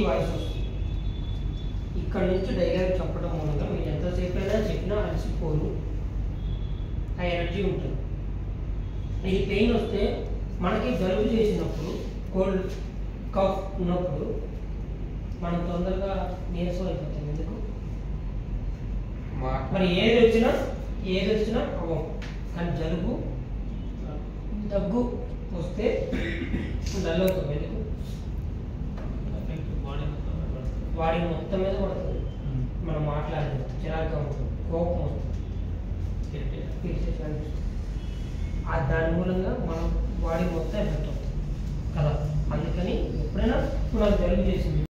Voice వస్తుంది. ఇక్కడ నుంచి డైలాగ్ చెప్పడం మూలంగా మీరు ఎంతసేపు అయినా చెప్పినా అలసిపోరు, ఆ ఎనర్జీ ఉంటుంది. ఇది పెయిన్ వస్తే మనకి జలుబు చేసినప్పుడు, కోల్డ్ కఫ్ ఉన్నప్పుడు మనం తొందరగా నీరసం అయిపోతాం. ఎందుకు? మరి ఏది వచ్చినా అవ్వం. కానీ జలుబు దగ్గు వస్తే డల్ అవుతాం. ఎందుకు? వాడి మొత్తం మీద పడుతుంది. మనం మాట్లాడేది చిరాగ్గా ఉంటుంది, కోపం వస్తుంది, దాని మూలంగా మనం బాడీ మొత్తం ఎఫెక్ట్ అవుతుంది కదా. అందుకని ఎప్పుడైనా నాకు జలుబు చేసింది